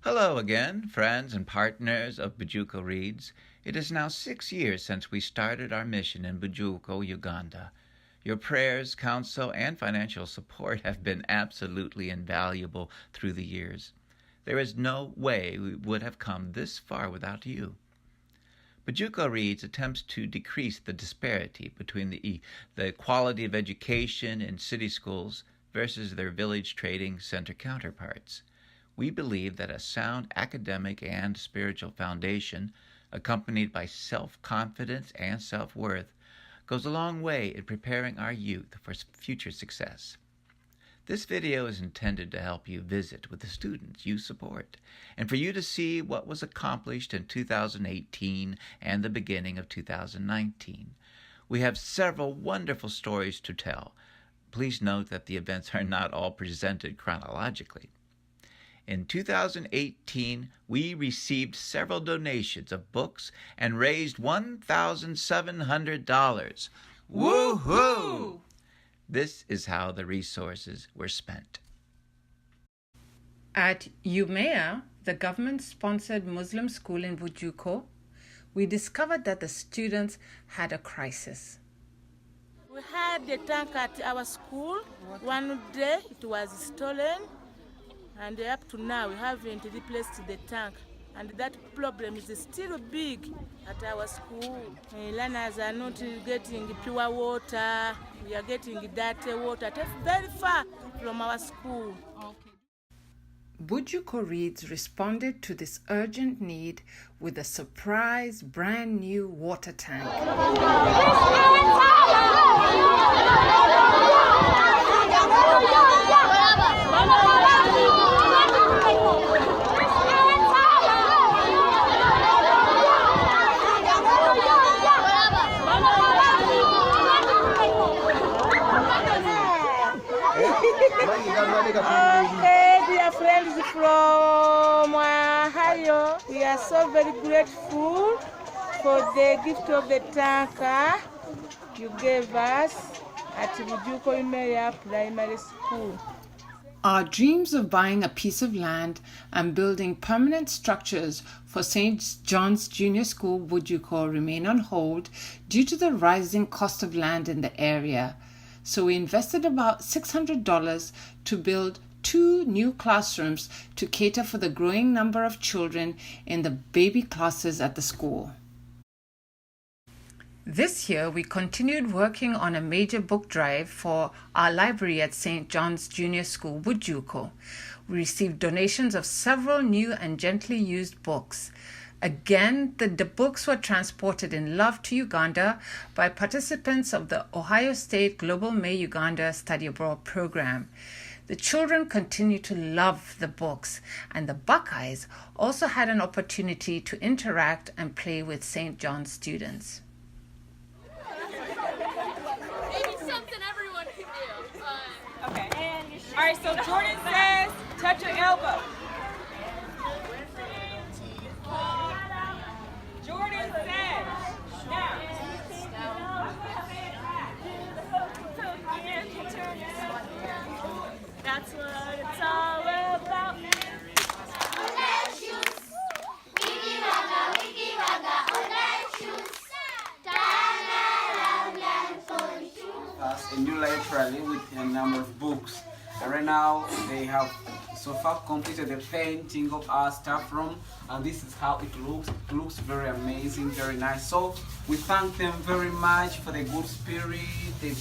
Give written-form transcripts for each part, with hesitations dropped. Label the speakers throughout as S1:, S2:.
S1: Hello again, friends and partners of Bujuuko Reads. It is now 6 years since we started our mission in Bujuuko, Uganda. Your prayers, counsel, and financial support have been absolutely invaluable through the years. There is no way we would have come this far without you. Bujuuko Reads attempts to decrease the disparity between the quality of education in city schools versus their village trading center counterparts. We believe that a sound academic and spiritual foundation, accompanied by self-confidence and self-worth, goes a long way in preparing our youth for future success. This video is intended to help you visit with the students you support and for you to see what was accomplished in 2018 and the beginning of 2019. We have several wonderful stories to tell. Please note that the events are not all presented chronologically. In 2018, we received several donations of books and raised $1,700. Woohoo! This is how the resources were spent.
S2: At Umea, the government-sponsored Muslim school in Bujuuko, we discovered that the students had a crisis.
S3: We had a tank at our school. One day it was stolen, and up to now we haven't replaced the tank. And that problem is still big at our school. Learners are not getting pure water. We are getting dirty water very far from our school.
S2: Bujuuko Reads responded to this urgent need with a surprise brand new water tank.
S3: Okay, dear friends from Ohio, we are so very grateful for the gift of the tanker you gave us at Bujuuko Primary School.
S2: Our dreams of buying a piece of land and building permanent structures for St. John's Junior School, Bujuuko, remain on hold due to the rising cost of land in the area. So we invested about $600 to build 2 new classrooms to cater for the growing number of children in the baby classes at the school. This year, we continued working on a major book drive for our library at St. John's Junior School, Bujuuko. We received donations of several new and gently used books. Again, the books were transported in love to Uganda by participants of the Ohio State Global May Uganda Study Abroad program. The children continue to love the books, and the Buckeyes also had an opportunity to interact and play with St. John's students.
S4: Maybe something everyone can do.
S5: Okay. All right, so Jordan says, touch your elbow. Jordan says, now.
S4: That's what it's all about.
S6: A new library with a number of books. And right now they have so far completed the painting of our staff room, and this is how it looks. It looks very amazing, very nice. So we thank them very much for the good spirit they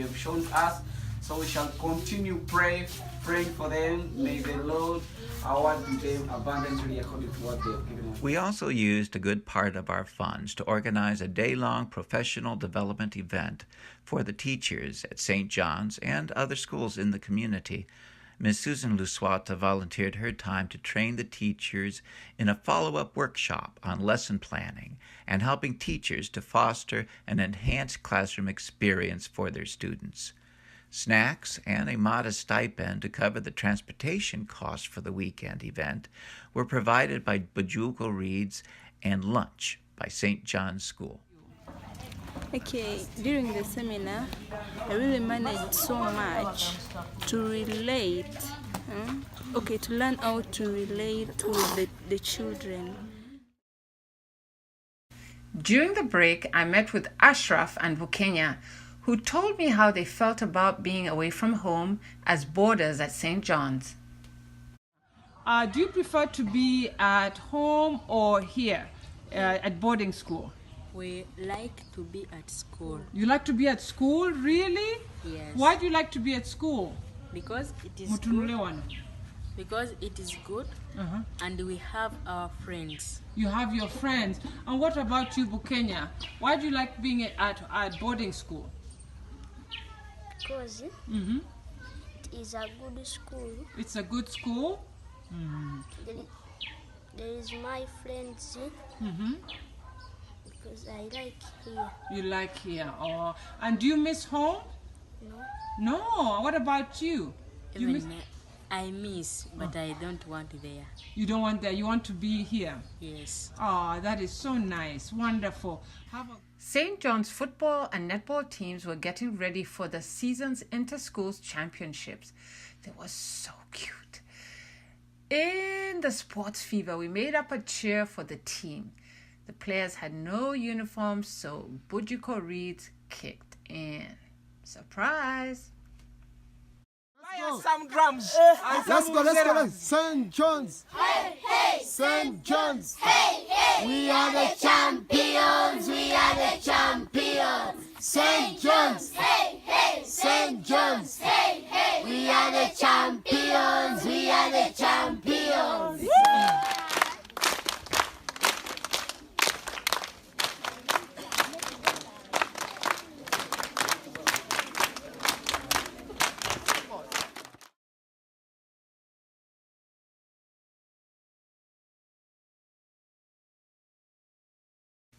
S6: have shown us. So we shall continue praying for them. May the Lord award them abundantly according to what they have given us.
S1: We also used a good part of our funds to organize a day-long professional development event for the teachers at St. John's and other schools in the community. Ms. Susan Luswata volunteered her time to train the teachers in a follow-up workshop on lesson planning and helping teachers to foster an enhanced classroom experience for their students. Snacks and a modest stipend to cover the transportation costs for the weekend event were provided by Bujuuko Reads and lunch by St. John's School.
S7: Okay, during the seminar, I really managed so much to relate Okay, to learn how to relate to the children.
S2: During the break, I met with Ashraf and Bukenya, who told me how they felt about being away from home as boarders at St. John's.
S5: Do you prefer to be at home or here at boarding school?
S8: We like to be at school.
S5: You like to be at school, really?
S8: Yes.
S5: Why do you like to be at school?
S8: Because it is
S5: Mutunule
S8: good.
S5: wano.
S8: Because it is good, and we have our friends.
S5: You have your friends. And what about you, Bukenya? Why do you like being at boarding school?
S9: Because it is a good school.
S5: It's a good school?
S9: There is my friends because I like here.
S5: You like here. Oh. And do you miss home?
S9: No.
S5: No. What about you? Do you miss?
S8: I miss, but I don't want there.
S5: You don't want that. You want to be here.
S8: Yes.
S5: Oh, that is so nice. Wonderful.
S2: St. John's football and netball teams were getting ready for the season's inter-schools championships. They were so cute. In the sports fever, we made up a cheer for the team. The players had no uniforms, so Bujuuko Reads kicked in. Surprise!
S10: Some drums.
S11: Let's go. St. John's.
S10: Hey, hey.
S11: St. John's.
S10: Hey, hey.
S11: We are the champions.
S10: We are the champions.
S11: St. John's.
S10: Hey, hey.
S11: St. John's.
S10: Hey, hey.
S11: We are the champions. We are the champions.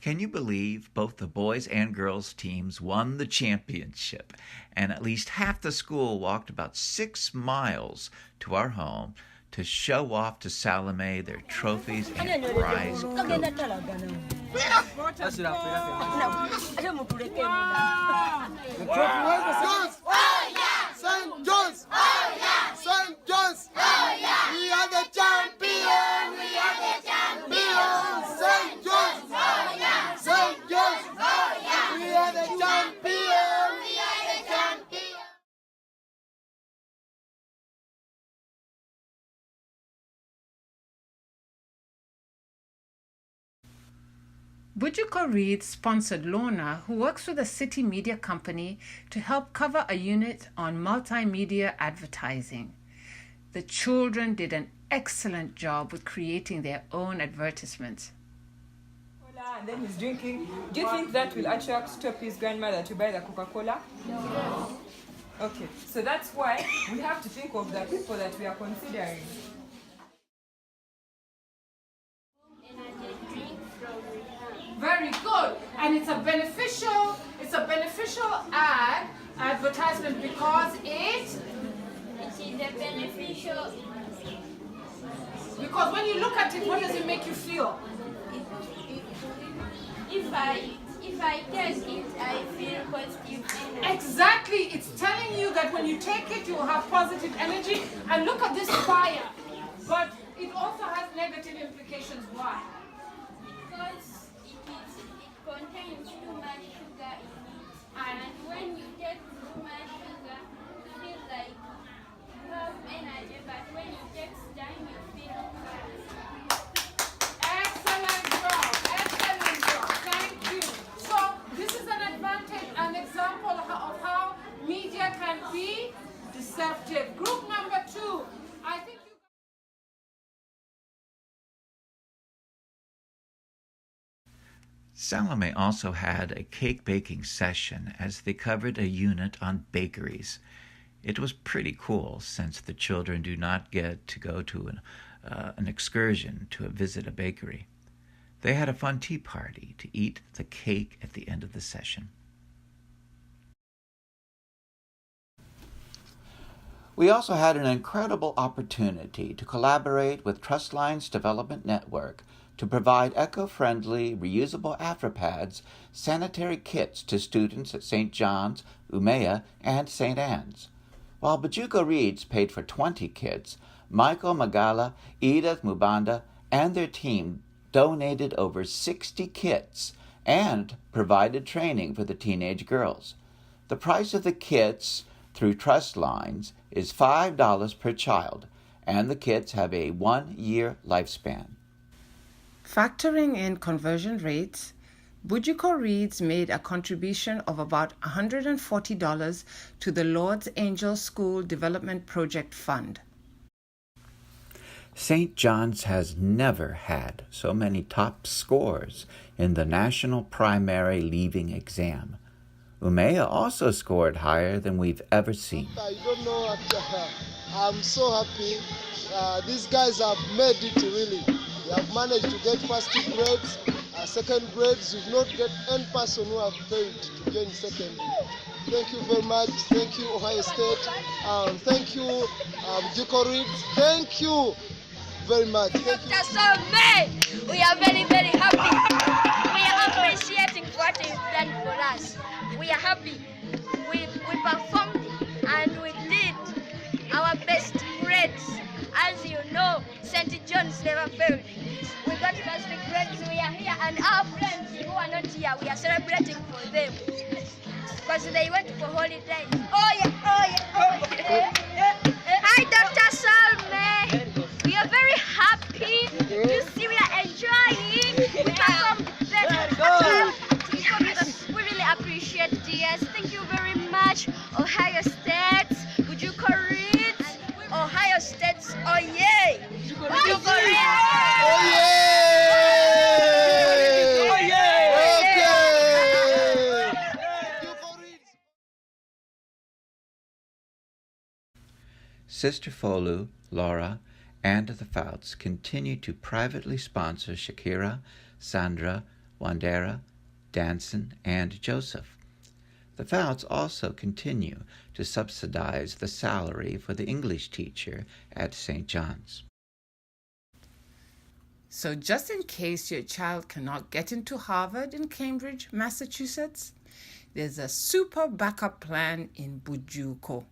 S1: Can you believe both the boys and girls teams won the championship, and at least half the school walked about 6 miles to our home to show off to Salome their trophies and prize goods.
S11: St. John's. St. John's. We are the champions. We are the champions. St. John's. St. John's. We are the champions. We are the champions.
S2: Bujuuko Reads sponsored Lorna, who works with a city media company, to help cover a unit on multimedia advertising. The children did an excellent job with creating their own advertisements.
S5: And then he's drinking. Do you think that will actually stop his grandmother to buy the Coca-Cola?
S9: No.
S5: Okay, so that's why we have to think of the people that we are considering. Very good. And it's a beneficial advertisement because it
S9: is a beneficial.
S5: Because when you look at it, what does it make you feel?
S9: If I take it, I feel positive energy.
S5: Exactly. It's telling you that when you take it, you will have positive energy. And look at this fire. But it also has negative implications. Why?
S9: Because it contains too much sugar in it. And when you take too much sugar, you feel like you have energy, but when you take time, you feel bad.
S5: Excellent job. Excellent job. Thank you. So this is an example of how media can be deceptive. Group number 2. I think you.
S1: Salome also had a cake baking session as they covered a unit on bakeries. It was pretty cool since the children do not get to go to an excursion to visit a bakery. They had a fun tea party to eat the cake at the end of the session. We also had an incredible opportunity to collaborate with Trustline's Development Network to provide eco-friendly, reusable AfriPads sanitary kits to students at St. John's, Umea, and St. Anne's. While Bujuuko Reads paid for 20 kits, Michael Magala, Edith Mubanda, and their team donated over 60 kits and provided training for the teenage girls. The price of the kits through trust lines is $5 per child, and the kits have a 1-year lifespan.
S2: Factoring in conversion rates, Bujuuko Reads made a contribution of about $140 to the Lord's Angel School Development Project Fund.
S1: St. John's has never had so many top scores in the National Primary Leaving Exam. Umea also scored higher than we've ever seen.
S11: I don't know what, I'm so happy. These guys have made it really. They have managed to get first grades, second grades. You've not get any person who have failed to gain second. Thank you very much. Thank you, Ohio State. Thank you, Bujuuko Reads. Thank you very much. Thank you.
S9: So we are very, very happy. We are appreciating what is done for us. We are happy. We performed and we did our best grades. As you know, St. John's never failed. We got first grades. We are here, and our friends who are not here, we are celebrating for them because they went for holidays. Oh yeah, oh yeah, oh yeah. Hi, Dr. Salme. We are very happy. You see, we are enjoying. We performed better. We really appreciate DS. Thank you very much, Ohio State, Bujuuko Reads, Ohio State. Oh yay! Bujuuko Reads.
S11: Oh yeah!
S9: Oh
S11: Okay! Bujuuko Reads.
S1: Sister Folu, Laura, and the Fouts continue to privately sponsor Shakira, Sandra, Wandera, Danson, and Joseph. The Fouts also continue to subsidize the salary for the English teacher at St. John's.
S2: So just in case your child cannot get into Harvard in Cambridge, Massachusetts, there's a super backup plan in Bujuuko.